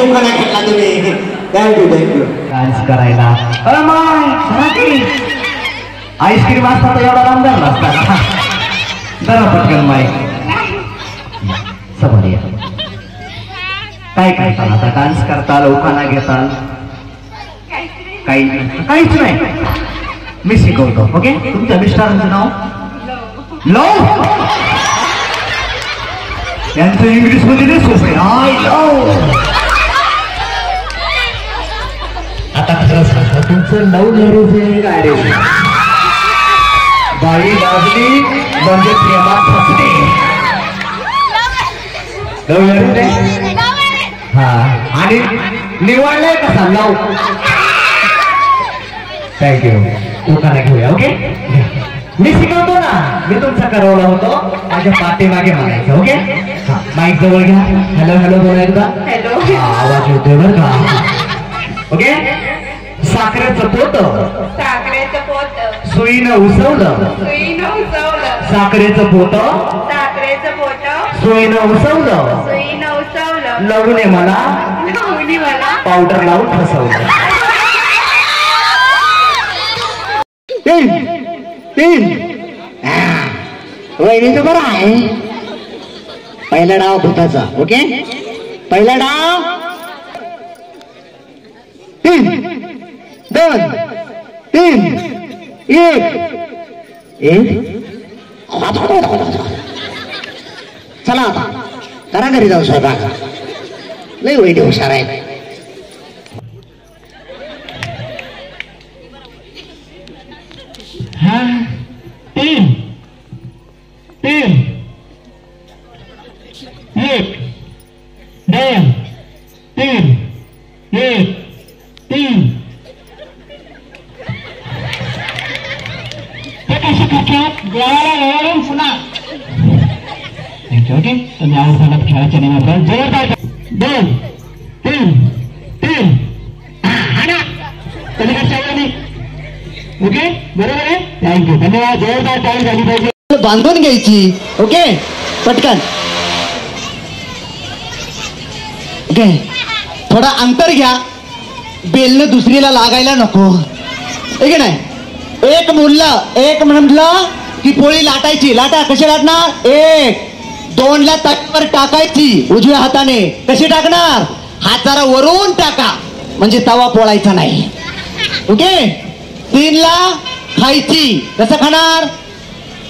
उखाणा घेतला तुम्ही. Thank you dance करायला. आईस्क्रीम असता तर एवढा लांब झाला असता. जरा पटकन माईक समोर या. काय करताल आता? डान्स करताल, उखाणा घेताल? काहीच नाही. मी शिकवतो. ओके. तुमच्या मिस्टरांचं नाव? लव. यांचं इंग्लिश मध्ये नाही सोपे. I love. आता खरं सांगा, तुमचं लव मॅरेज आहे का अरेंज? बाई लागली म्हणजे प्रेमात फसणे. लव मॅरेज आहे? हा. आणि निवडलंय कसा लव? थँक्यू. उखाणा घेऊया. ओके. मी शिकवतो ना. मी तुमचा करवला होतो. माझ्या पाठीमागे म्हणायचं. ओके. हा. माईक जवळ घ्या. हॅलो हॅलो बोला एकदा. हॅलो. आवाज येतोय बरं का? ओके. साखरेचं पोत. साखरेचं पोत. सुईनं उसवलं. सुईनं उसवलं. साखरेचं पोत. साखरेचं पोत. सुईनं उसवलं. सुईनं उसवलं. लवने मला. लवणी मला. पावडर लावून फसवलं. वहिनीचं बरं आहे. पहिला डाव भूताचा. ओके. पहिला डाव 3 2 3 1. चला आता करा घरी जाऊ स्वतः. लय वहिनी हुशार आहे. तीन 1 2 3 1 3. कशी करतात देवाला पुन्हा. ओके. तुम्ही आवडताना खेळाच्या नियमात जोरदार 2 3 3. ओके. बरोबर आहे. थँक्यू. धन्यवाद. जोरदार टाळी झाली पाहिजे. बांधून घ्यायची. ओके. पटकन. ओके. थोडा अंतर घ्या. बेलनं दुसरीला लागायला नको. ठीक नाही. एक म्हटलं की पोळी लाटायची. लाटा. कशी लाटणार? 1 2 ला तव्यावर टाकायची उजव्या हाताने. कशी टाकणार? हात जरा वरून टाका म्हणजे तवा पोळायचा नाही. ओके. 3 ला खायची. कसं खाणार?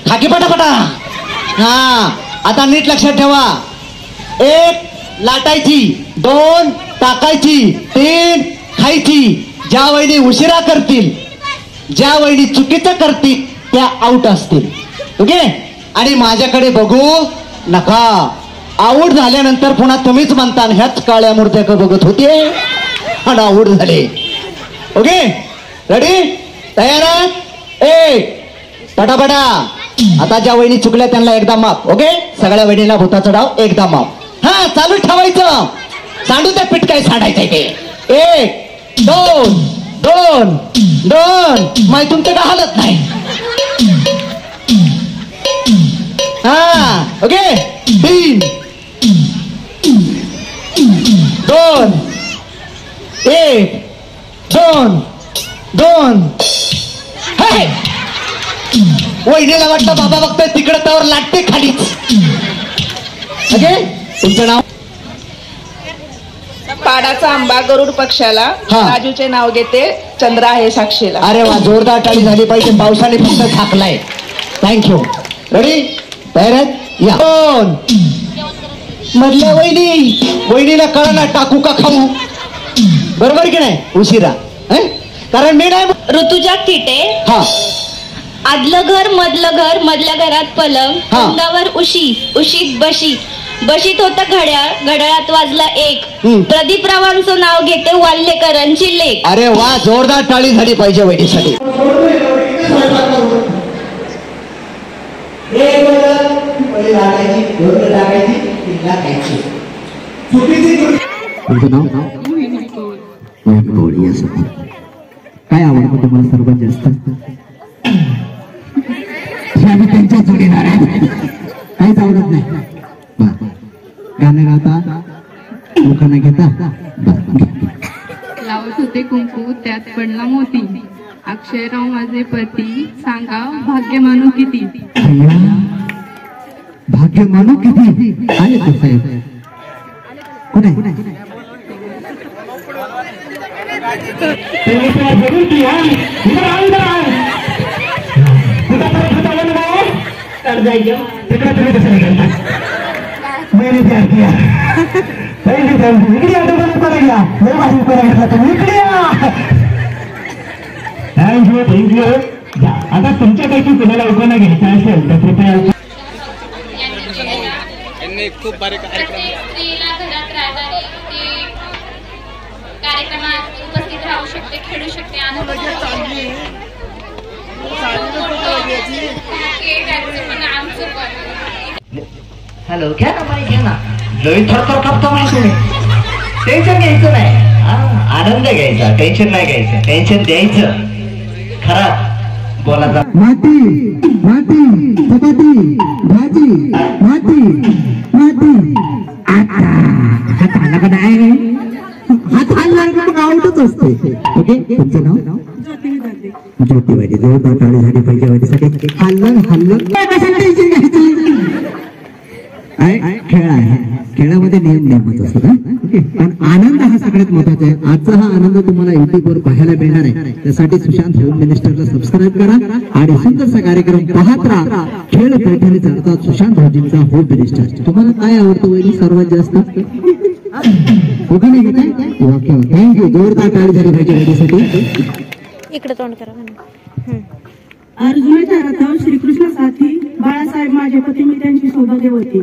खाकी पटापटा. हा. आता नीट लक्षात ठेवा. 1 लाटायची. 2 टाकायची. 3 खायची. ज्या वहिनी उशिरा करतील, ज्या वहिनी चुकीचं करतील त्या आउट असतील. ओके. आणि माझ्याकडे बघू नका. आउट झाल्यानंतर पुन्हा तुम्हीच म्हणता ह्याच काळ्या मूर्त्याकडे बघत होते आणि आउट झाले. ओके. रेडी? तयार आहे? 1 पटापटा. आता ज्या वहिनी चुकल्या त्यांना एकदा माफ. ओके. सगळ्या वहिनीला भूताचा डाव एकदा माफ. हा. चालू ठेवायचं. सांडू त्या पीठ काय सांडायचंय ते. 1 2 2 2. माय तुमचं का हालत नाही. हा. ओके. 3 2 1 2 2. वहिनीला वाटतं बाबा बघतोय तिकडे त्यावर लाटते खालीच. ओके. तुमचं नाव? पाडाचा आंबा गरुड पक्षाला. राजूचे नाव घेते. चंद्र आहे साक्षीला. अरे वा. जोरदार टाळी झाली पाहिजे. पावसाने फक्त थाकलाय. थँक्यू. रेडी? तयार आहेत? या. 2 मधल्या वहिनीला कळना टाकू का खाऊ. बरोबर की नाही? उशिरा. कारण मी नाही. ऋतुजा किटे. हा. आदलं घर मधलं घर मधल्या घरात पलंग. अंगावर उशी उशीत बशी बशीत होतं घड्याळ घड्याळात वाजला 1. प्रदीप रावांचं नाव घेते. वाल्लेकरांची लेख. अरे वा. जोरदार टाळी झाली पाहिजे वहिनीसाठी. काय आवडतं तुम्हाला सर्वात जास्त? त्यांच्या जोडीदार काहीच आवडत नाही. गाणं गाता लोकांना घेता लावत होते कुंकू त्यात पडला मोती. अक्षयराव माझे पती सांगा भाग्य मानू किती. भाग्य मानू किती आले तो साहेब कुठे मैंने प्यार किया थँक्यू. आता तुमच्यापैकी कुणाला लोकांना घ्यायचं असेल तर कृपया खूप बारीक स्त्रीला घरात राहणारी ती कार्यक्रमात उपस्थित राहू शकते, खेळू शकते, आनंद हॅलो घ्या ना माईक घ्या ना. लई थरथर कापता माहिती तुम्ही. टेन्शन घ्यायचं नाही, आनंद घ्यायचा, टेन्शन नाही घ्यायचं, टेन्शन द्यायचं. खराब बोलाचा. माती माती चपाती भाजी माती माती हात हल्ला का नाही. हात हल्ला मग आवडतच असते. ओके तुमचं नाव ज्योतिवाडी जोरदार टाळी झाली पाहिजे वाडीसाठी. हल्लं हल्लं कशाला टेन्शन घ्यायचं. खेळ आहे, खेळामध्ये नियम नियमच असतात. पण आनंद हा सगळ्यात महत्वाचा आहे. आजचा हा आनंद तुम्हाला युट्यूबवर पाहायला मिळणार आहे. त्यासाठी सुशांत होम मिनिस्टरला सबस्क्राईब करा आणि सुंदरसा कार्यक्रम पाहत राहा. खेळ पैठणी चालतात सुशांत होजींचा होम मिनिस्टर. तुम्हाला काय आवडतं वहिनी सर्वात जास्त. ओके नाही घेताय. थँक्यू. जोरदार टाळी झाली पाहिजे वेळेसाठी. इकडे तोंड करा. अर्जुनाच्या रथावर श्रीकृष्ण साथी बाळासाहेब माझे पती मी त्यांची सौभाग्यवती.